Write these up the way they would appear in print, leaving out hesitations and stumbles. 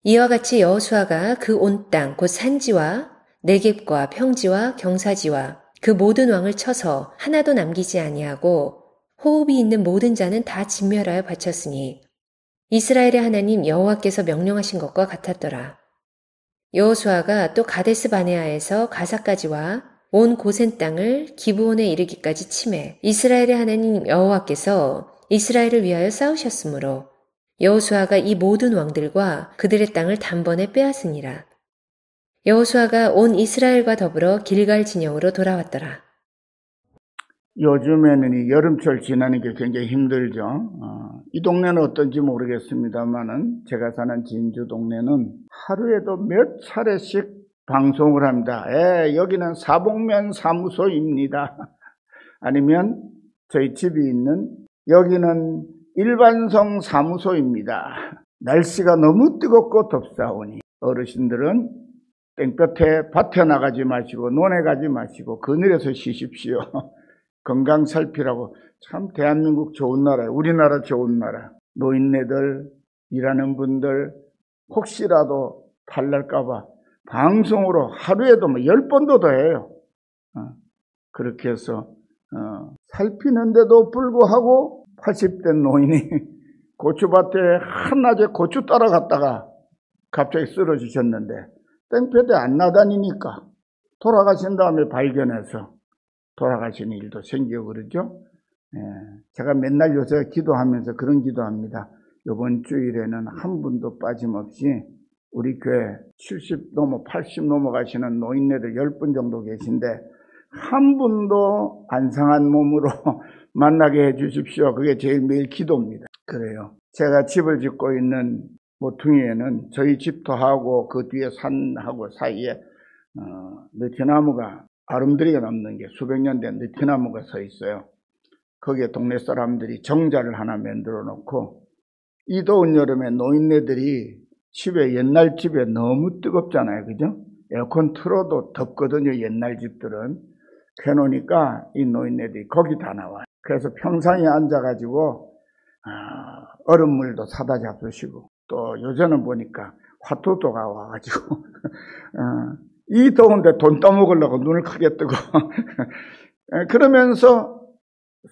이와 같이 여호수아가 그 온 땅 곧 산지와 네겝과 평지와 경사지와 그 모든 왕을 쳐서 하나도 남기지 아니하고 호흡이 있는 모든 자는 다 진멸하여 바쳤으니 이스라엘의 하나님 여호와께서 명령하신 것과 같았더라. 여호수아가 또 가데스 바네아에서 가사까지와 온 고센 땅을 기브온에 이르기까지 치매 이스라엘의 하나님 여호와께서 이스라엘을 위하여 싸우셨으므로 여호수아가 이 모든 왕들과 그들의 땅을 단번에 빼앗으니라. 여호수아가 온 이스라엘과 더불어 길갈 진영으로 돌아왔더라. 요즘에는 이 여름철 지나는 게 굉장히 힘들죠. 이 동네는 어떤지 모르겠습니다만은 제가 사는 진주 동네는 하루에도 몇 차례씩 방송을 합니다. 여기는 사복면 사무소입니다. 아니면 저희 집이 있는 여기는 일반성 사무소입니다. 날씨가 너무 뜨겁고 덥사오니 어르신들은 땡볕에 밭에 나가지 마시고 논에 가지 마시고 그늘에서 쉬십시오. 건강 살피라고. 참 대한민국 좋은 나라예요. 우리나라 좋은 나라. 노인네들, 일하는 분들 혹시라도 탈날까봐 방송으로 하루에도 10번도 더 해요. 그렇게 해서 살피는데도 불구하고 80대 노인이 고추밭에 한낮에 고추 따라갔다가 갑자기 쓰러지셨는데 땡볕에 안 나다니니까 돌아가신 다음에 발견해서 돌아가시는 일도 생기고 그러죠. 제가 맨날 요새 기도하면서 그런 기도합니다. 이번 주일에는 한 분도 빠짐없이 우리 교회 70 넘어 80 넘어가시는 노인네들 10분 정도 계신데 한 분도 안 상한 몸으로 만나게 해 주십시오. 그게 제일 매일 기도입니다. 그래요. 제가 집을 짓고 있는 모퉁이에는 저희 집도 하고 그 뒤에 산하고 사이에 느티나무가 아름드리게 남는 게 수백 년 된 느티나무가 서 있어요. 거기에 동네 사람들이 정자를 하나 만들어 놓고 이 더운 여름에 노인네들이 집에 옛날 집에 너무 뜨겁잖아요. 그죠? 에어컨 틀어도 덥거든요. 옛날 집들은. 해놓으니까 이 노인네들이 거기 다 나와요. 그래서 평상에 앉아가지고 얼음물도 사다 잡수시고 또 요새는 보니까 화투도가 와가지고 이 더운데 돈 떠먹으려고 눈을 크게 뜨고 그러면서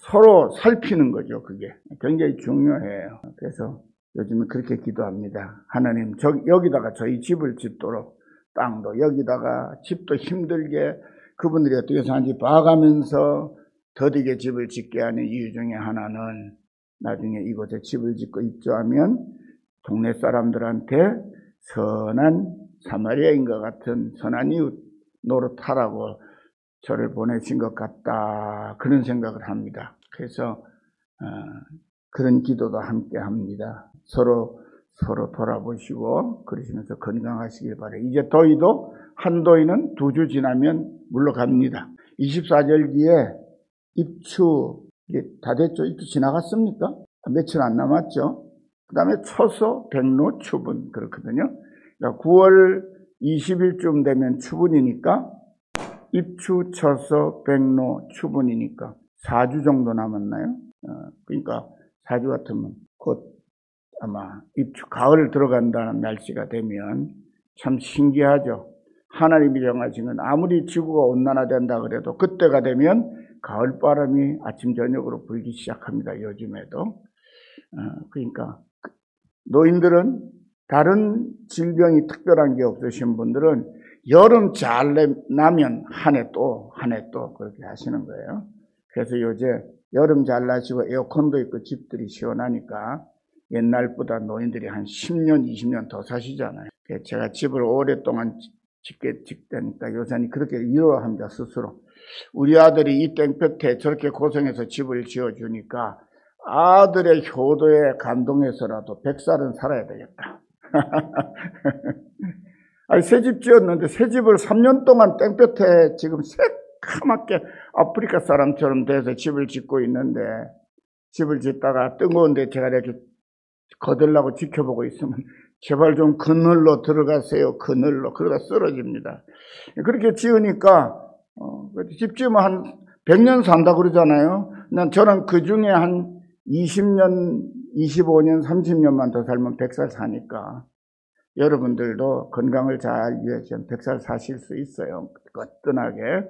서로 살피는 거죠. 그게 굉장히 중요해요. 그래서 요즘은 그렇게 기도합니다. 하나님 여기다가 저희 집을 짓도록 땅도 여기다가 집도 힘들게 그분들이 어떻게 사는지 봐가면서 더디게 집을 짓게 하는 이유 중에 하나는 나중에 이곳에 집을 짓고 입주하면 동네 사람들한테 선한 사마리아인과 같은 선한 이웃 노릇하라고 저를 보내신 것 같다. 그런 생각을 합니다. 그래서 그런 기도도 함께 합니다. 서로 돌아보시고 그러시면서 건강하시길 바라요. 이제 더위도 한더위는 2주 지나면 물러갑니다. 24절기에 입추 다 됐죠? 입추 지나갔습니까? 며칠 안 남았죠? 그 다음에 처소, 백로, 추분 그렇거든요. 그러니까 9월 20일쯤 되면 추분이니까 입추, 처소, 백로, 추분이니까 4주 정도 남았나요? 그러니까 4주 같으면 곧 아마 입추, 가을 들어간다는 날씨가 되면 참 신기하죠. 하나님이 정하신 건 아무리 지구가 온난화된다 그래도 그때가 되면 가을바람이 아침 저녁으로 불기 시작합니다. 요즘에도. 그러니까 노인들은 다른 질병이 특별한 게 없으신 분들은 여름 잘 나면 한 해 또 그렇게 하시는 거예요. 그래서 요새 여름 잘 나시고 에어컨도 있고 집들이 시원하니까 옛날보다 노인들이 한 10년, 20년 더 사시잖아요. 제가 집을 오랫동안 짓다니까 요새는 그렇게 위로합니다, 스스로. 우리 아들이 이 땡볕에 저렇게 고생해서 집을 지어주니까 아들의 효도에 감동해서라도 100살은 살아야 되겠다. 아니, 새 집 지었는데 새 집을 3년 동안 땡볕에 지금 새카맣게 아프리카 사람처럼 돼서 집을 짓고 있는데 집을 짓다가 뜨거운데 제가 이렇게 거들라고 지켜보고 있으면 제발 좀 그늘로 들어가세요. 그늘로. 그러다 쓰러집니다. 그렇게 지으니까 집 지으면 한 100년 산다 그러잖아요. 저는 그 중에 한 20년, 25년, 30년만 더 살면 100살 사니까 여러분들도 건강을 잘 유지하시면 100살 사실 수 있어요. 거뜬하게.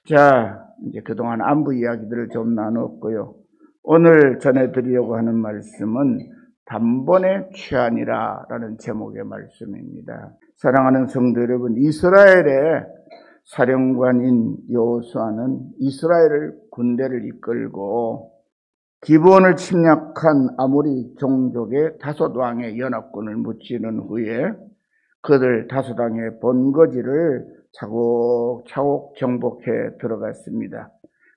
자, 이제 그동안 안부 이야기들을 좀 나눴고요. 오늘 전해드리려고 하는 말씀은 단번에 취하니라 라는 제목의 말씀입니다. 사랑하는 성도 여러분, 이스라엘의 사령관인 여호수아는 이스라엘을 군대를 이끌고 기브온을 침략한 아모리 종족의 다섯 왕의 연합군을 무찌른 후에 그들 다섯 왕의 본거지를 차곡차곡 정복해 들어갔습니다.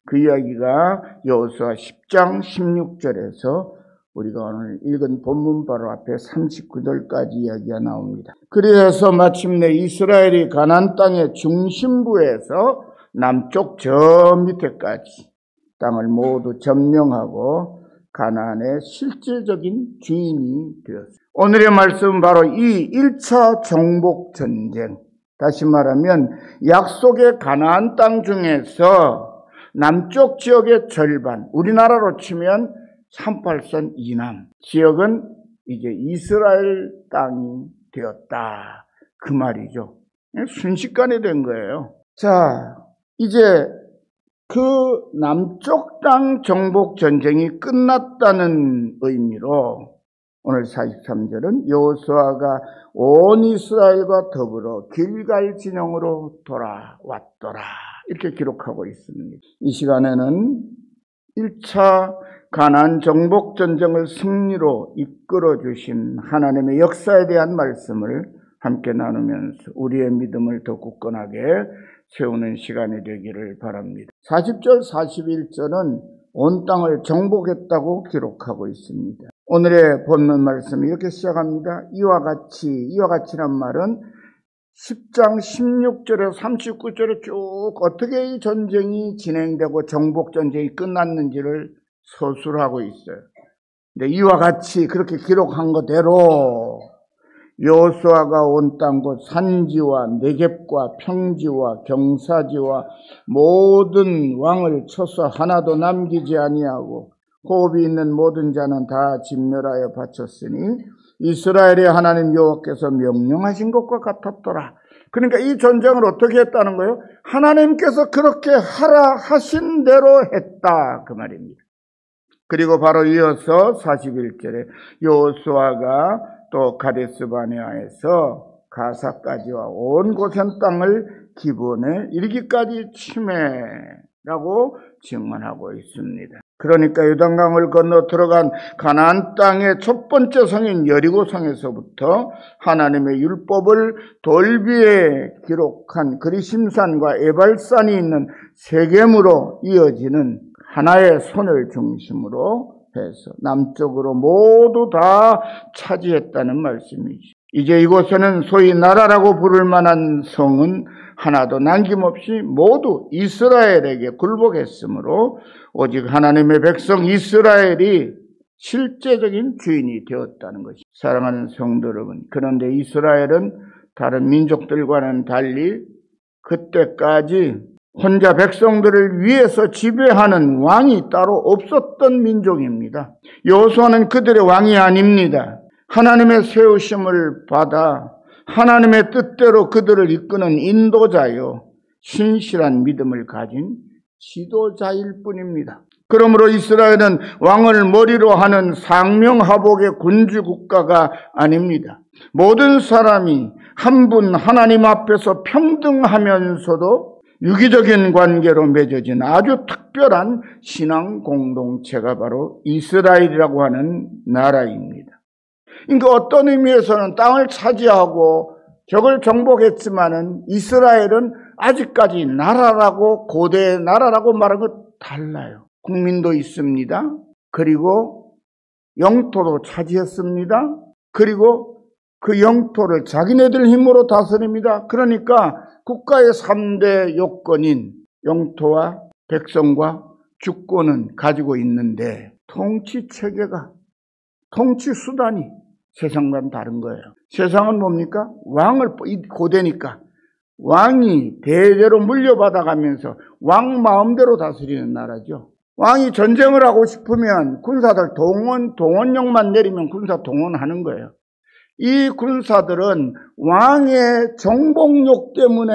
그 이야기가 여호수아 10장 16절에서 우리가 오늘 읽은 본문 바로 앞에 39절까지 이야기가 나옵니다. 그래서 마침내 이스라엘이 가나안 땅의 중심부에서 남쪽 저 밑에까지 땅을 모두 점령하고 가나안의 실질적인 주인이 되었습니다. 오늘의 말씀은 바로 이 1차 정복 전쟁, 다시 말하면 약속의 가나안 땅 중에서 남쪽 지역의 절반, 우리나라로 치면 38선 이남 지역은 이제 이스라엘 땅이 되었다. 그 말이죠. 순식간에 된 거예요. 자, 이제 그 남쪽 땅 정복 전쟁이 끝났다는 의미로 오늘 43절은 여호수아가 온 이스라엘과 더불어 길갈 진영으로 돌아왔더라. 이렇게 기록하고 있습니다. 이 시간에는 1차 가나안 정복 전쟁을 승리로 이끌어 주신 하나님의 역사에 대한 말씀을 함께 나누면서 우리의 믿음을 더 굳건하게 세우는 시간이 되기를 바랍니다. 40절, 41절은 온 땅을 정복했다고 기록하고 있습니다. 오늘의 본문 말씀이 이렇게 시작합니다. 이와 같이란 말은 10장 16절에서 39절에 쭉 어떻게 이 전쟁이 진행되고 정복 전쟁이 끝났는지를 서술하고 있어요. 근데 이와 같이 그렇게 기록한 그대로 여호수아가 온 땅 곧 산지와 네겝과 평지와 경사지와 모든 왕을 쳐서 하나도 남기지 아니하고 호흡이 있는 모든 자는 다 진멸하여 바쳤으니 이스라엘의 하나님 여호와께서 명령하신 것과 같았더라. 그러니까 이 전쟁을 어떻게 했다는 거예요? 하나님께서 그렇게 하라 하신 대로 했다 그 말입니다. 그리고 바로 이어서 41절에 여호수아가 또 가데스바네아에서 가사까지와 온 고센 땅을 기브온에 이르기까지 침해라고 증언하고 있습니다. 그러니까 요단강을 건너 들어간 가나안 땅의 첫 번째 성인 여리고성에서부터 하나님의 율법을 돌 위에 기록한 그리심산과 에발산이 있는 세겜으로 이어지는 하나의 손을 중심으로 해서 남쪽으로 모두 다 차지했다는 말씀이죠. 이제 이곳에는 소위 나라라고 부를 만한 성은 하나도 남김없이 모두 이스라엘에게 굴복했으므로 오직 하나님의 백성 이스라엘이 실제적인 주인이 되었다는 것입니다. 사랑하는 성도 여러분, 그런데 이스라엘은 다른 민족들과는 달리 그때까지 혼자 백성들을 위해서 지배하는 왕이 따로 없었던 민족입니다. 여호수아는 그들의 왕이 아닙니다. 하나님의 세우심을 받아 하나님의 뜻대로 그들을 이끄는 인도자요, 신실한 믿음을 가진 지도자일 뿐입니다. 그러므로 이스라엘은 왕을 머리로 하는 상명하복의 군주국가가 아닙니다. 모든 사람이 한 분 하나님 앞에서 평등하면서도 유기적인 관계로 맺어진 아주 특별한 신앙 공동체가 바로 이스라엘이라고 하는 나라입니다. 그러니까 어떤 의미에서는 땅을 차지하고 적을 정복했지만은 이스라엘은 아직까지 나라라고, 고대 나라라고 말하는 것 달라요. 국민도 있습니다. 그리고 영토도 차지했습니다. 그리고 그 영토를 자기네들 힘으로 다스립니다. 그러니까 국가의 3대 요건인 영토와 백성과 주권은 가지고 있는데 통치 체계가, 통치 수단이 세상과는 다른 거예요. 세상은 뭡니까? 왕을, 고대니까 왕이 대대로 물려받아가면서 왕 마음대로 다스리는 나라죠. 왕이 전쟁을 하고 싶으면 군사들 동원령만 내리면 군사 동원하는 거예요. 이 군사들은 왕의 정복욕 때문에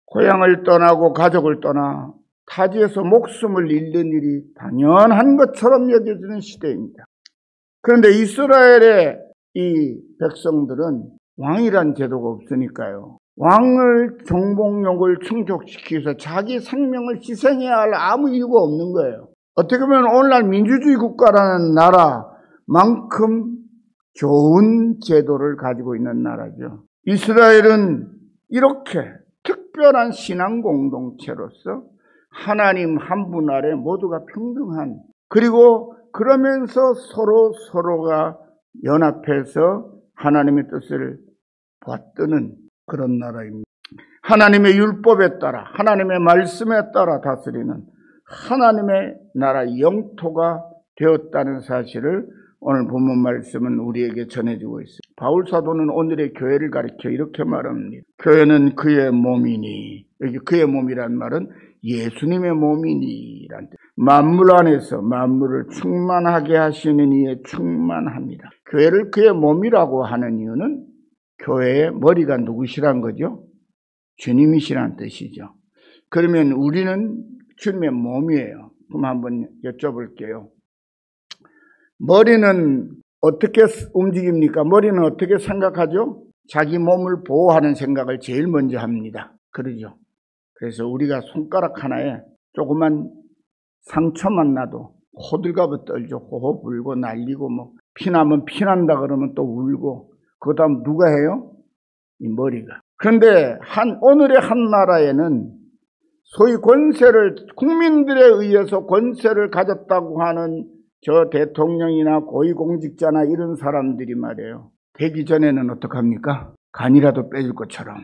고향을 떠나고 가족을 떠나 타지에서 목숨을 잃는 일이 당연한 것처럼 여겨지는 시대입니다. 그런데 이스라엘의 이 백성들은 왕이란 제도가 없으니까요. 왕을 정복욕을 충족시키기 위해서 자기 생명을 희생해야 할 아무 이유가 없는 거예요. 어떻게 보면 오늘날 민주주의 국가라는 나라만큼 좋은 제도를 가지고 있는 나라죠. 이스라엘은 이렇게 특별한 신앙 공동체로서 하나님 한 분 아래 모두가 평등한, 그리고 그러면서 서로가 연합해서 하나님의 뜻을 받드는 그런 나라입니다. 하나님의 율법에 따라, 하나님의 말씀에 따라 다스리는 하나님의 나라 영토가 되었다는 사실을 오늘 본문 말씀은 우리에게 전해주고 있습니다. 바울 사도는 오늘의 교회를 가리켜 이렇게 말합니다. 교회는 그의 몸이니, 여기 그의 몸이란 말은 예수님의 몸이니란 뜻. 만물 안에서 만물을 충만하게 하시는 이에 충만합니다. 교회를 그의 몸이라고 하는 이유는 교회의 머리가 누구시란 거죠? 주님이시란 뜻이죠. 그러면 우리는 주님의 몸이에요. 그럼 한번 여쭤볼게요. 머리는 어떻게 움직입니까? 머리는 어떻게 생각하죠? 자기 몸을 보호하는 생각을 제일 먼저 합니다. 그러죠? 그래서 우리가 손가락 하나에 조그만 상처만 나도 호들갑을 떨죠. 호호 불고 날리고 피나면 피난다 그러면 또 울고, 그 다음 누가 해요? 이 머리가. 그런데 오늘의 한 나라에는 소위 권세를, 국민들에 의해서 권세를 가졌다고 하는 저 대통령이나 고위공직자나 이런 사람들이 말이에요. 되기 전에는 어떡합니까? 간이라도 빼줄 것처럼.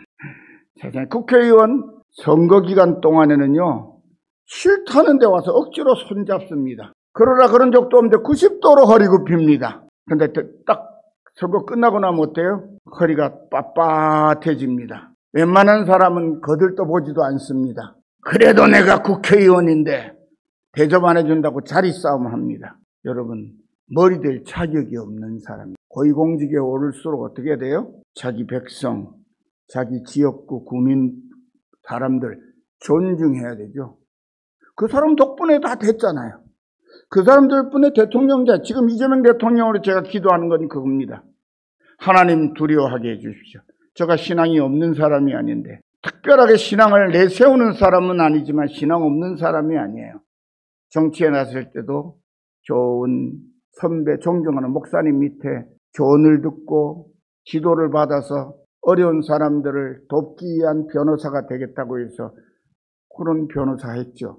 세상에 국회의원 선거 기간 동안에는요, 싫다는 데 와서 억지로 손잡습니다. 그러나 그런 적도 없는데 90도로 허리 굽힙니다. 근데 딱 선거 끝나고 나면 어때요? 허리가 빳빳해집니다. 웬만한 사람은 거들떠 보지도 않습니다. 그래도 내가 국회의원인데 대접 안 해준다고 자리 싸움합니다. 여러분, 머리 될 자격이 없는 사람, 고위공직에 오를수록 어떻게 돼요? 자기 백성, 자기 지역구 구민 사람들 존중해야 되죠. 그 사람 덕분에 다 됐잖아요. 그 사람들 덕분에 대통령자, 지금 이재명 대통령으로 제가 기도하는 건 그겁니다. 하나님 두려워하게 해주십시오. 제가 신앙이 없는 사람이 아닌데, 특별하게 신앙을 내세우는 사람은 아니지만 신앙 없는 사람이 아니에요. 정치에 나설 때도 좋은 선배, 존경하는 목사님 밑에 조언을 듣고 지도를 받아서 어려운 사람들을 돕기 위한 변호사가 되겠다고 해서 그런 변호사 했죠.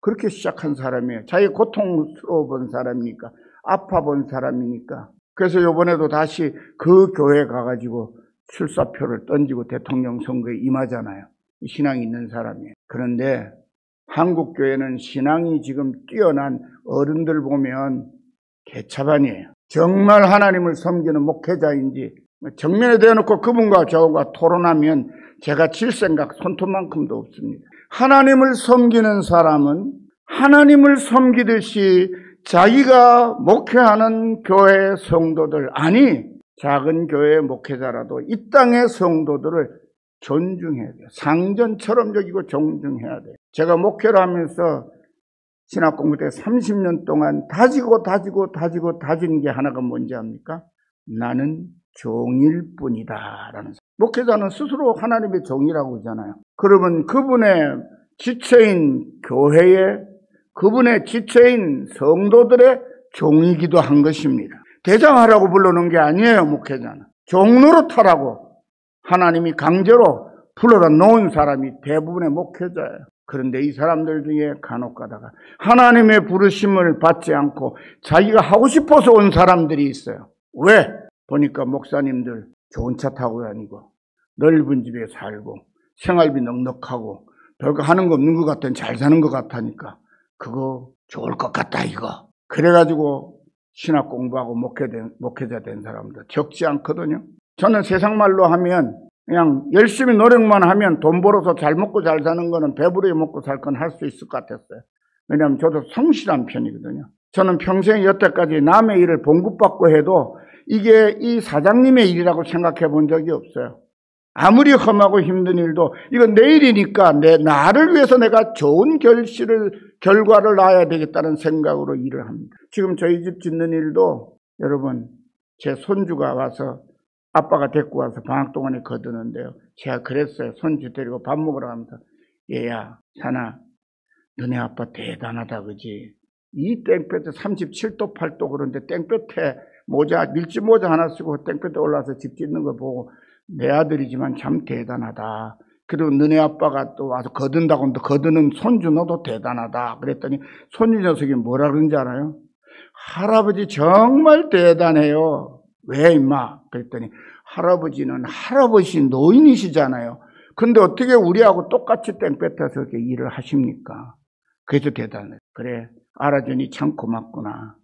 그렇게 시작한 사람이에요. 자기 고통스러워 본 사람이니까, 아파 본 사람이니까. 그래서 이번에도 다시 그 교회 가가지고 출사표를 던지고 대통령 선거에 임하잖아요. 신앙이 있는 사람이에요. 그런데 한국 교회는 신앙이 지금 뛰어난 어른들 보면 개차반이에요. 정말 하나님을 섬기는 목회자인지 정면에 대놓고 그분과 저분과 토론하면 제가 질 생각 손톱만큼도 없습니다. 하나님을 섬기는 사람은 하나님을 섬기듯이 자기가 목회하는 교회 성도들, 아니 작은 교회 목회자라도 이 땅의 성도들을 존중해야 돼요. 상전처럼 여기고 존중해야 돼요. 제가 목회를 하면서 신학 공부 때 30년 동안 다진 게 하나가 뭔지 압니까? 나는 종일 뿐이다 라는. 목회자는 스스로 하나님의 종이라고 하잖아요. 그러면 그분의 지체인 교회에, 그분의 지체인 성도들의 종이기도 한 것입니다. 대장하라고 불러놓은 게 아니에요. 목회자는 종노릇하라고 하나님이 강제로 불러다 놓은 사람이 대부분의 목회자예요. 그런데 이 사람들 중에 간혹 가다가 하나님의 부르심을 받지 않고 자기가 하고 싶어서 온 사람들이 있어요. 왜? 보니까 목사님들 좋은 차 타고 다니고 넓은 집에 살고 생활비 넉넉하고 별거 하는 거 없는 것 같더니 잘 사는 것 같으니까 그거 좋을 것 같다 이거. 그래가지고 신학 공부하고 목회자 된 사람들 적지 않거든요. 저는 세상 말로 하면 그냥 열심히 노력만 하면 돈 벌어서 잘 먹고 잘 사는 거는 배부르게 먹고 살 건 할 수 있을 것 같았어요. 왜냐하면 저도 성실한 편이거든요. 저는 평생 여태까지 남의 일을 봉급받고 해도 이게 이 사장님의 일이라고 생각해 본 적이 없어요. 아무리 험하고 힘든 일도 이건 내 일이니까 나를 위해서 내가 좋은 결과를 낳아야 되겠다는 생각으로 일을 합니다. 지금 저희 집 짓는 일도 여러분, 제 손주가 와서 아빠가 데리고 와서 방학 동안에 거두는데요. 제가 그랬어요. 손주 데리고 밥 먹으러 가면서, 얘야, 산아, 너네 아빠 대단하다, 그지? 이 땡볕에 37도 8도 그런데 땡볕에 밀짚 모자 하나 쓰고 땡볕에 올라와서 집 짓는 거 보고 내 아들이지만 참 대단하다. 그리고 너네 아빠가 또 와서 거둔다고 하는데 거두는 손주 너도 대단하다. 그랬더니 손주 녀석이 뭐라 그런지 알아요? 할아버지 정말 대단해요. 왜 임마? 그랬더니 할아버지는 할아버지 노인이시잖아요. 근데 어떻게 우리하고 똑같이 땡볕에서 이렇게 일을 하십니까? 그래서 대단해. 그래, 알아주니 참 고맙구나.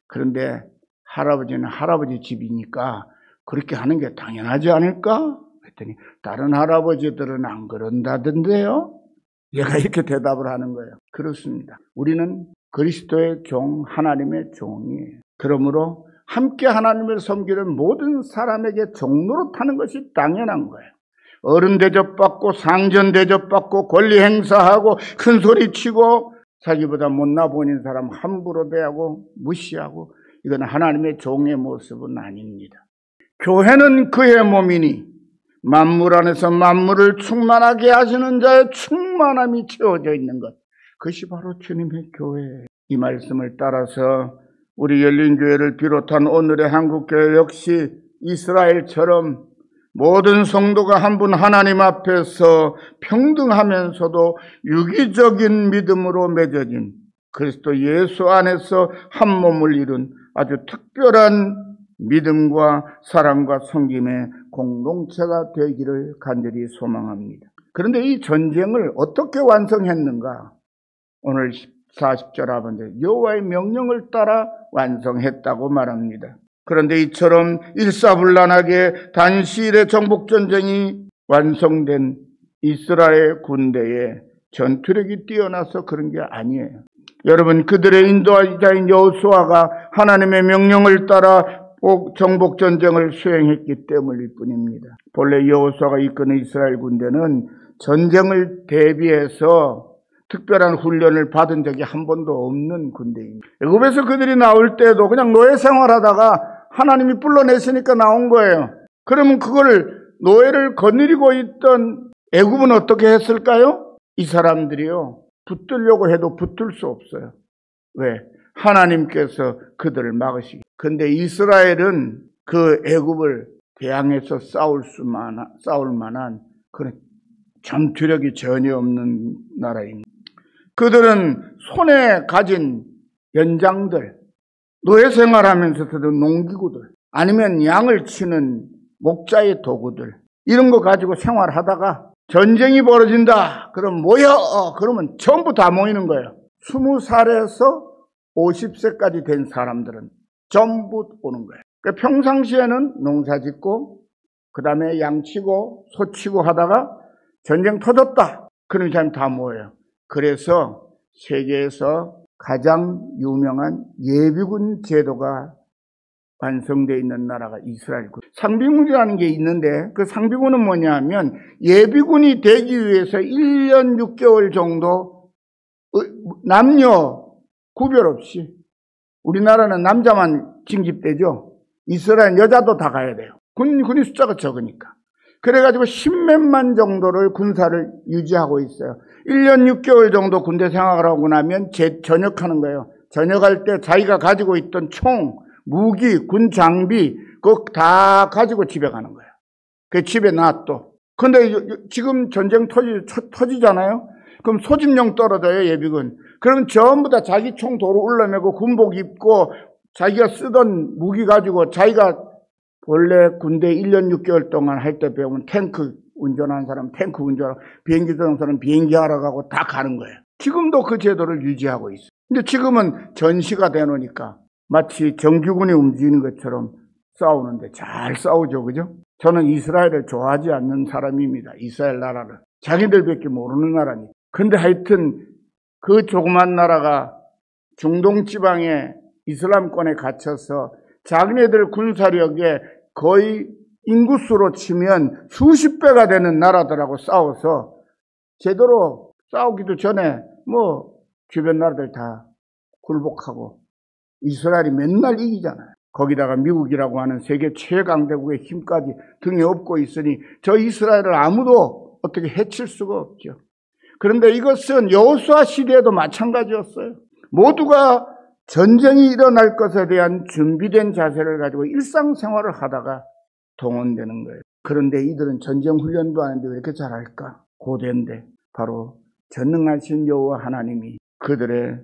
그런데 할아버지는 할아버지 집이니까 그렇게 하는 게 당연하지 않을까? 그랬더니 다른 할아버지들은 안 그런다던데요? 얘가 이렇게 대답을 하는 거예요. 그렇습니다. 우리는 그리스도의 종, 하나님의 종이에요. 그러므로 함께 하나님을 섬기는 모든 사람에게 종노릇하는 것이 당연한 거예요. 어른 대접받고 상전 대접받고 권리 행사하고 큰 소리 치고 자기보다 못나 보이는 사람 함부로 대하고 무시하고, 이건 하나님의 종의 모습은 아닙니다. 교회는 그의 몸이니 만물 안에서 만물을 충만하게 하시는 자의 충만함이 채워져 있는 것, 그것이 바로 주님의 교회예요. 이 말씀을 따라서 우리 열린교회를 비롯한 오늘의 한국교회 역시 이스라엘처럼 모든 성도가 한 분 하나님 앞에서 평등하면서도 유기적인 믿음으로 맺어진 그리스도 예수 안에서 한 몸을 이룬 아주 특별한 믿음과 사랑과 섬김의 공동체가 되기를 간절히 소망합니다. 그런데 이 전쟁을 어떻게 완성했는가? 오늘 40절 하반절, 여호와의 명령을 따라 완성했다고 말합니다. 그런데 이처럼 일사불란하게 단시일에 정복전쟁이 완성된 이스라엘 군대의 전투력이 뛰어나서 그런 게 아니에요. 여러분, 그들의 인도자인 여호수아가 하나님의 명령을 따라 정복전쟁을 수행했기 때문일 뿐입니다. 본래 여호수아가 이끄는 이스라엘 군대는 전쟁을 대비해서 특별한 훈련을 받은 적이 한 번도 없는 군대입니다. 애굽에서 그들이 나올 때도 그냥 노예 생활하다가 하나님이 불러내시니까 나온 거예요. 그러면 그걸 노예를 거느리고 있던 애굽은 어떻게 했을까요? 이 사람들이요, 붙들려고 해도 붙을 수 없어요. 왜? 하나님께서 그들을 막으시기. 근데 이스라엘은 그 애굽을 대항해서 싸울 만한 그런 전투력이 전혀 없는 나라입니다. 그들은 손에 가진 연장들, 노예 생활하면서도 농기구들, 아니면 양을 치는 목자의 도구들, 이런 거 가지고 생활하다가 전쟁이 벌어진다. 그럼 모여! 그러면 전부 다 모이는 거예요. 20살에서 50세까지 된 사람들은 전부 오는 거예요. 그러니까 평상시에는 농사 짓고 그 다음에 양 치고 소 치고 하다가 전쟁 터졌다. 그런 사람이 다 모여요. 그래서 세계에서 가장 유명한 예비군 제도가 완성되어 있는 나라가 이스라엘군. 상비군이라는 게 있는데 그 상비군은 뭐냐 하면 예비군이 되기 위해서 1년 6개월 정도 남녀 구별 없이, 우리나라는 남자만 징집되죠. 이스라엘 여자도 다 가야 돼요. 군이 숫자가 적으니까. 그래가지고 10몇만 정도를 군사를 유지하고 있어요. 1년 6개월 정도 군대 생활을 하고 나면 전역하는 거예요. 전역할 때 자기가 가지고 있던 총, 무기, 군 장비 그거 다 가지고 집에 가는 거예요. 그 집에 놔둬. 근데 지금 전쟁 터지잖아요. 그럼 소집령 떨어져요, 예비군. 그러면 전부 다 자기 총 도로 올라매고 군복 입고 자기가 쓰던 무기 가지고, 자기가 원래 군대 1년 6개월 동안 할 때 배우면 탱크 운전하는 사람 탱크 운전하고, 비행기 타는 사람 비행기 하러 가고 다 가는 거예요. 지금도 그 제도를 유지하고 있어요. 근데 지금은 전시가 되놓으니까 마치 정규군이 움직이는 것처럼 싸우는데 잘 싸우죠, 그죠? 저는 이스라엘을 좋아하지 않는 사람입니다. 이스라엘 나라를. 자기들밖에 모르는 나라니. 근데 하여튼 그 조그만 나라가 중동 지방에 이슬람권에 갇혀서 자기네들 군사력에 거의 인구수로 치면 수십 배가 되는 나라들하고 싸워서 제대로 싸우기도 전에 주변 나라들 다 굴복하고 이스라엘이 맨날 이기잖아요. 거기다가 미국이라고 하는 세계 최강대국의 힘까지 등에 업고 있으니 저 이스라엘을 아무도 어떻게 해칠 수가 없죠. 그런데 이것은 여호수아 시대에도 마찬가지였어요. 모두가 전쟁이 일어날 것에 대한 준비된 자세를 가지고 일상생활을 하다가 동원되는 거예요. 그런데 이들은 전쟁 훈련도 하는데 왜 이렇게 잘할까? 고대인데 바로 전능하신 여호와 하나님이 그들의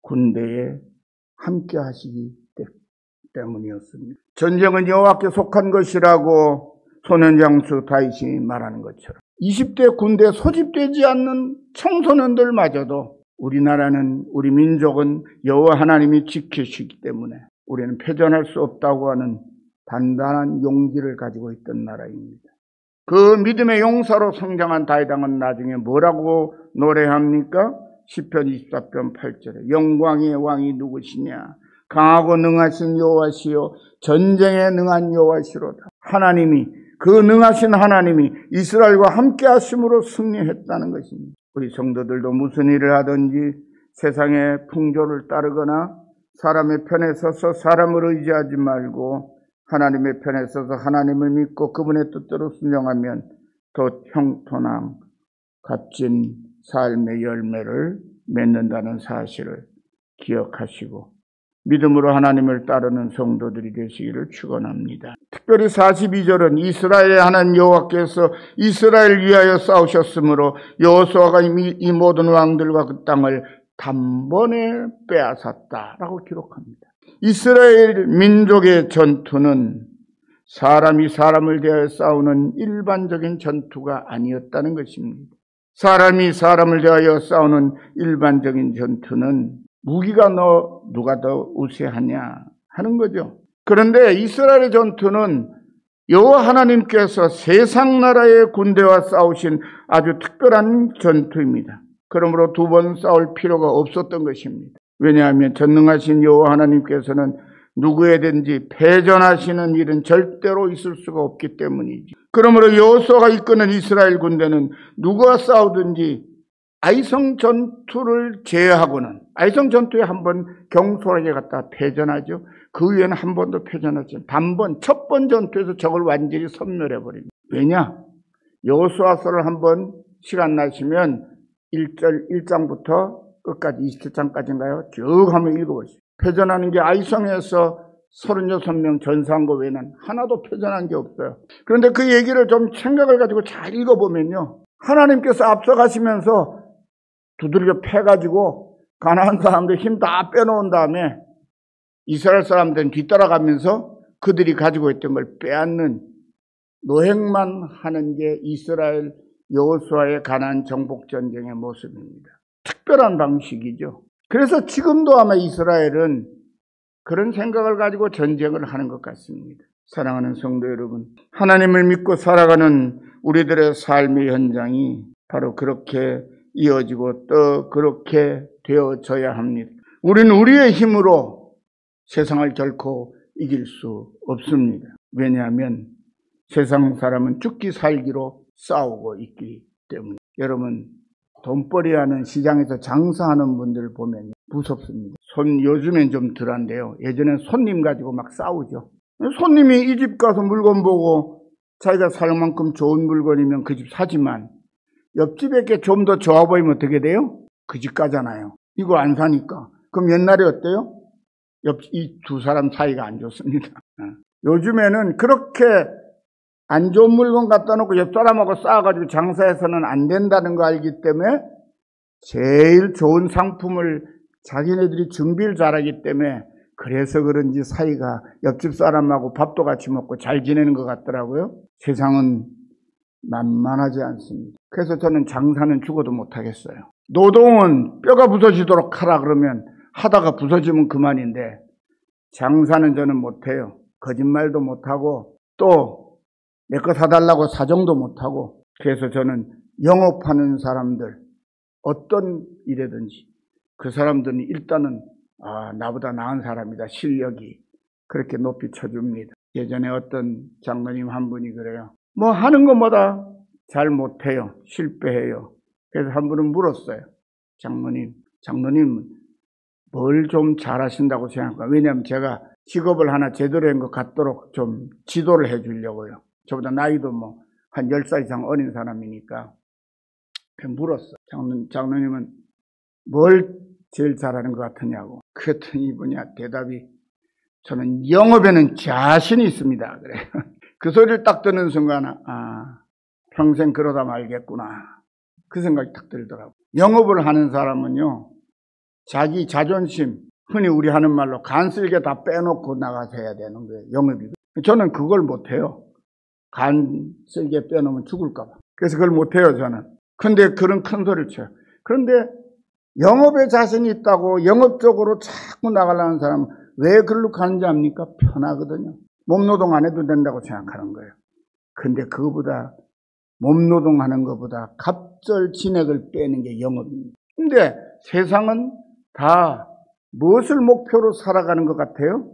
군대에 함께 하시기 때문이었습니다. 전쟁은 여호와께 속한 것이라고 소년장수 다윗이 말하는 것처럼 20대 군대에 소집되지 않는 청소년들마저도 우리나라는, 우리 민족은 여호와 하나님이 지키시기 때문에 우리는 패전할 수 없다고 하는 단단한 용기를 가지고 있던 나라입니다. 그 믿음의 용사로 성장한 다윗 왕은 나중에 뭐라고 노래합니까? 시편 24편 8절에 영광의 왕이 누구시냐? 강하고 능하신 여호와시요 전쟁에 능한 여호와시로다. 하나님이, 그 능하신 하나님이 이스라엘과 함께 하심으로 승리했다는 것입니다. 우리 성도들도 무슨 일을 하든지 세상의 풍조를 따르거나 사람의 편에 서서 사람을 의지하지 말고 하나님의 편에 서서 하나님을 믿고 그분의 뜻대로 순종하면 더 형통한 값진 삶의 열매를 맺는다는 사실을 기억하시고 믿음으로 하나님을 따르는 성도들이 되시기를 축원합니다. 특별히 42절은 이스라엘의 하나님 여호와께서 이스라엘 위하여 싸우셨으므로 여호수아가 이미 이 모든 왕들과 그 땅을 단번에 빼앗았다라고 기록합니다. 이스라엘 민족의 전투는 사람이 사람을 대하여 싸우는 일반적인 전투가 아니었다는 것입니다. 사람이 사람을 대하여 싸우는 일반적인 전투는 무기가 누가 더 우세하냐 하는 거죠. 그런데 이스라엘의 전투는 여호와 하나님께서 세상 나라의 군대와 싸우신 아주 특별한 전투입니다. 그러므로 두 번 싸울 필요가 없었던 것입니다. 왜냐하면 전능하신 여호와 하나님께서는 누구에든지 패전하시는 일은 절대로 있을 수가 없기 때문이죠. 그러므로 여호수아가 이끄는 이스라엘 군대는 누구와 싸우든지 아이성 전투를 제외하고는, 아이성 전투에 한 번 경솔하게 갔다 패전하죠. 그 위에는 한 번도 패전하지 않죠. 첫 번 전투에서 적을 완전히 섬멸해버립니다. 왜냐? 여호수아서를 한번 시간 나시면 1장부터 끝까지 27장까지인가요? 쭉 한번 읽어보시죠. 패전하는 게 아이성에서 36명 전사한 거 외에는 하나도 패전한 게 없어요. 그런데 그 얘기를 좀 생각을 가지고 잘 읽어보면요, 하나님께서 앞서가시면서 두들겨 패가지고 가나안 사람들 힘 다 빼놓은 다음에 이스라엘 사람들은 뒤따라가면서 그들이 가지고 있던 걸 빼앗는 노획만 하는 게 이스라엘 여호수아의 가나안 정복 전쟁의 모습입니다. 특별한 방식이죠. 그래서 지금도 아마 이스라엘은 그런 생각을 가지고 전쟁을 하는 것 같습니다. 사랑하는 성도 여러분, 하나님을 믿고 살아가는 우리들의 삶의 현장이 바로 그렇게 이어지고 또 그렇게 되어져야 합니다. 우리는 우리의 힘으로 세상을 결코 이길 수 없습니다. 왜냐하면 세상 사람은 죽기 살기로 싸우고 있기 때문에. 여러분, 돈벌이하는 시장에서 장사하는 분들 보면 무섭습니다. 요즘엔 좀 덜한데요. 예전엔 손님 가지고 막 싸우죠. 손님이 이 집 가서 물건 보고 자기가 살 만큼 좋은 물건이면 그 집 사지만 옆집에 게 좀 더 좋아 보이면 어떻게 돼요? 그 집 가잖아요. 이거 안 사니까. 그럼 옛날에 어때요? 이 두 사람 사이가 안 좋습니다. 요즘에는 그렇게 안 좋은 물건 갖다 놓고 옆 사람하고 싸워가지고 장사해서는 안 된다는 거 알기 때문에 제일 좋은 상품을 자기네들이 준비를 잘하기 때문에 그래서 그런지 사이가 옆집 사람하고 밥도 같이 먹고 잘 지내는 것 같더라고요. 세상은 만만하지 않습니다. 그래서 저는 장사는 죽어도 못하겠어요. 노동은 뼈가 부서지도록 하라 그러면 하다가 부서지면 그만인데 장사는 저는 못해요. 거짓말도 못하고 또 내 거 사달라고 사정도 못하고. 그래서 저는 영업하는 사람들, 어떤 일이든지 그 사람들은 일단은 나보다 나은 사람이다, 실력이. 그렇게 높이 쳐줍니다. 예전에 어떤 장로님 한 분이 그래요. 뭐 하는 것마다 잘 못해요. 실패해요. 그래서 한 분은 물었어요. 장로님 뭘 좀 잘하신다고 생각할까요? 왜냐하면 제가 직업을 하나 제대로 한 것 같도록 좀 지도를 해 주려고요. 저보다 나이도 뭐 한 10살 이상 어린 사람이니까. 그래서 물었어요. 장로님은 뭘 제일 잘하는 것 같으냐고. 그랬더니 이분이 대답이 저는 영업에는 자신이 있습니다. 그래. 그 소리를 딱 듣는 순간 평생 그러다 말겠구나. 그 생각이 딱 들더라고요. 영업을 하는 사람은요. 자기 자존심, 흔히 우리 하는 말로 간쓸게 다 빼놓고 나가서 해야 되는 거예요. 영업이. 저는 그걸 못해요. 간쓸게 빼놓으면 죽을까 봐. 그래서 그걸 못해요, 저는. 근데 그런 큰 소리를 쳐요. 그런데 영업에 자신이 있다고 영업적으로 자꾸 나가려는 사람은 왜 그걸로 가는지 압니까? 편하거든요. 몸노동 안 해도 된다고 생각하는 거예요. 근데 그거보다 몸노동하는 것보다 갑절 진액을 빼는 게 영업입니다. 근데 세상은 다 무엇을 목표로 살아가는 것 같아요?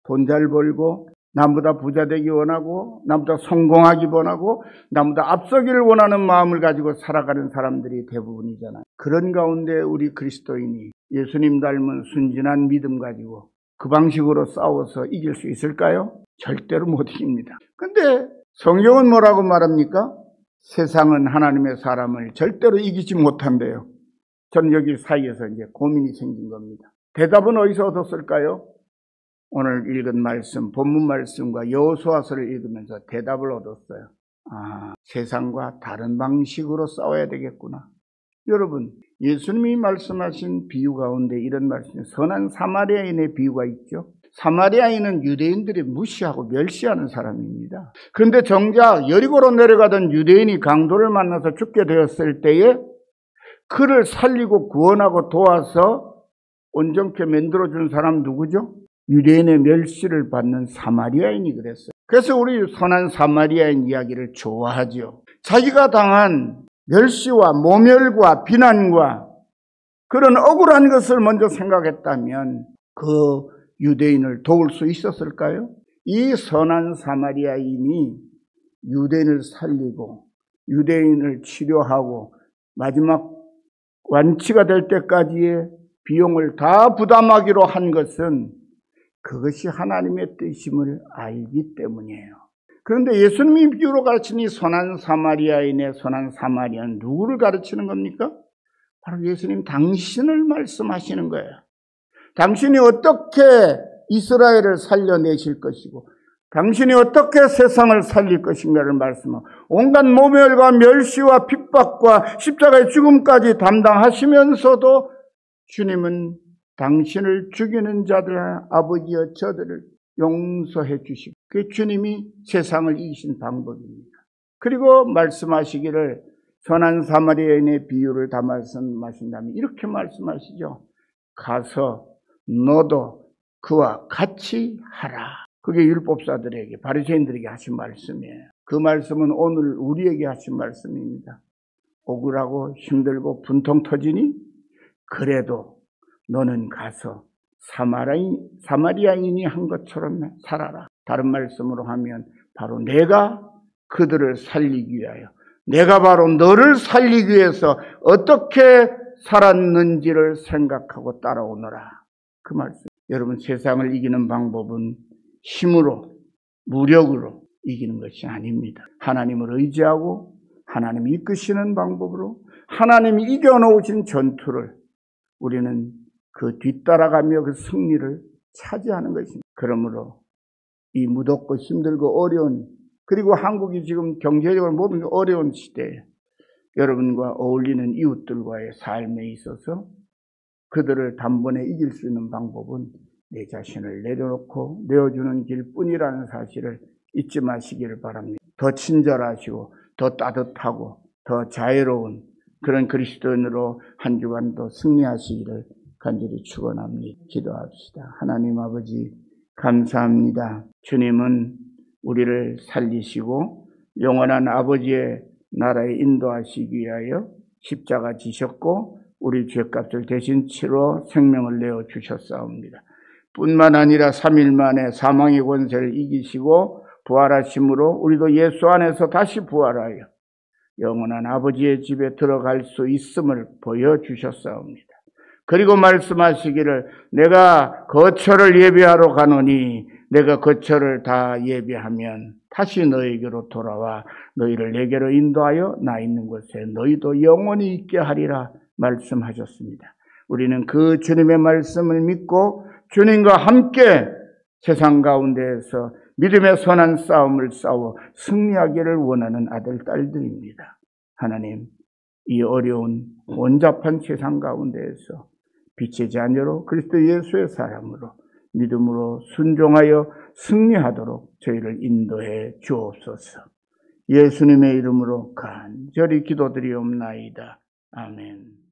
돈 잘 벌고 남보다 부자 되기 원하고 남보다 성공하기 원하고 남보다 앞서기를 원하는 마음을 가지고 살아가는 사람들이 대부분이잖아요. 그런 가운데 우리 그리스도인이 예수님 닮은 순진한 믿음 가지고 그 방식으로 싸워서 이길 수 있을까요? 절대로 못 이깁니다. 근데 성경은 뭐라고 말합니까? 세상은 하나님의 사람을 절대로 이기지 못한대요. 저는 여기 사이에서 이제 고민이 생긴 겁니다. 대답은 어디서 얻었을까요? 오늘 읽은 말씀, 본문 말씀과 여호수아서를 읽으면서 대답을 얻었어요. 세상과 다른 방식으로 싸워야 되겠구나. 여러분, 예수님이 말씀하신 비유 가운데 이런 말씀, 선한 사마리아인의 비유가 있죠. 사마리아인은 유대인들이 무시하고 멸시하는 사람입니다. 그런데 정작 여리고로 내려가던 유대인이 강도를 만나서 죽게 되었을 때에 그를 살리고 구원하고 도와서 온전케 만들어준 사람 누구죠? 유대인의 멸시를 받는 사마리아인이 그랬어요. 그래서 우리 선한 사마리아인 이야기를 좋아하죠. 자기가 당한 멸시와 모멸과 비난과 그런 억울한 것을 먼저 생각했다면 그 유대인을 도울 수 있었을까요? 이 선한 사마리아인이 유대인을 살리고 유대인을 치료하고 마지막 완치가 될 때까지의 비용을 다 부담하기로 한 것은 그것이 하나님의 뜻임을 알기 때문이에요. 그런데 예수님이 비유로 가르친 이 선한 사마리아인의 선한 사마리아는 누구를 가르치는 겁니까? 바로 예수님 당신을 말씀하시는 거예요. 당신이 어떻게 이스라엘을 살려내실 것이고 당신이 어떻게 세상을 살릴 것인가를 말씀하고 온갖 모멸과 멸시와 핍박과 십자가의 죽음까지 담당하시면서도 주님은 당신을 죽이는 자들 아버지여 저들을 용서해 주시고 그 주님이 세상을 이기신 방법입니다. 그리고 말씀하시기를 선한 사마리아인의 비유를 다 말씀하신다면 이렇게 말씀하시죠. 가서 너도 그와 같이 하라. 그게 율법사들에게 바리새인들에게 하신 말씀이에요. 그 말씀은 오늘 우리에게 하신 말씀입니다. 억울하고 힘들고 분통 터지니 그래도 너는 가서 사마리아인이 한 것처럼 살아라. 다른 말씀으로 하면 바로 내가 그들을 살리기 위하여 내가 바로 너를 살리기 위해서 어떻게 살았는지를 생각하고 따라오너라. 그 말씀. 여러분, 세상을 이기는 방법은 힘으로 무력으로 이기는 것이 아닙니다. 하나님을 의지하고 하나님이 이끄시는 방법으로 하나님이 이겨놓으신 전투를 우리는 그 뒤따라가며 그 승리를 차지하는 것입니다. 그러므로 이 무덥고 힘들고 어려운 그리고 한국이 지금 경제적으로 모든 게 어려운 시대에 여러분과 어울리는 이웃들과의 삶에 있어서 그들을 단번에 이길 수 있는 방법은 내 자신을 내려놓고 내어주는 길뿐이라는 사실을 잊지 마시기를 바랍니다. 더 친절하시고 더 따뜻하고 더 자애로운 그런 그리스도인으로 한 주간도 승리하시기를 간절히 축원합니다. 기도합시다. 하나님 아버지 감사합니다. 주님은 우리를 살리시고 영원한 아버지의 나라에 인도하시기 위하여 십자가 지셨고 우리 죄값을 대신 치러 생명을 내어 주셨사옵니다. 뿐만 아니라 3일 만에 사망의 권세를 이기시고 부활하심으로 우리도 예수 안에서 다시 부활하여 영원한 아버지의 집에 들어갈 수 있음을 보여주셨사옵니다. 그리고 말씀하시기를 내가 거처를 예비하러 가노니 내가 거처를 다 예비하면 다시 너에게로 돌아와 너희를 내게로 인도하여 나 있는 곳에 너희도 영원히 있게 하리라 말씀하셨습니다. 우리는 그 주님의 말씀을 믿고 주님과 함께 세상 가운데에서 믿음의 선한 싸움을 싸워 승리하기를 원하는 아들, 딸들입니다. 하나님, 이 어려운 혼잡한 세상 가운데에서 빛의 자녀로 그리스도 예수의 사람으로 믿음으로 순종하여 승리하도록 저희를 인도해 주옵소서. 예수님의 이름으로 간절히 기도드리옵나이다. 아멘.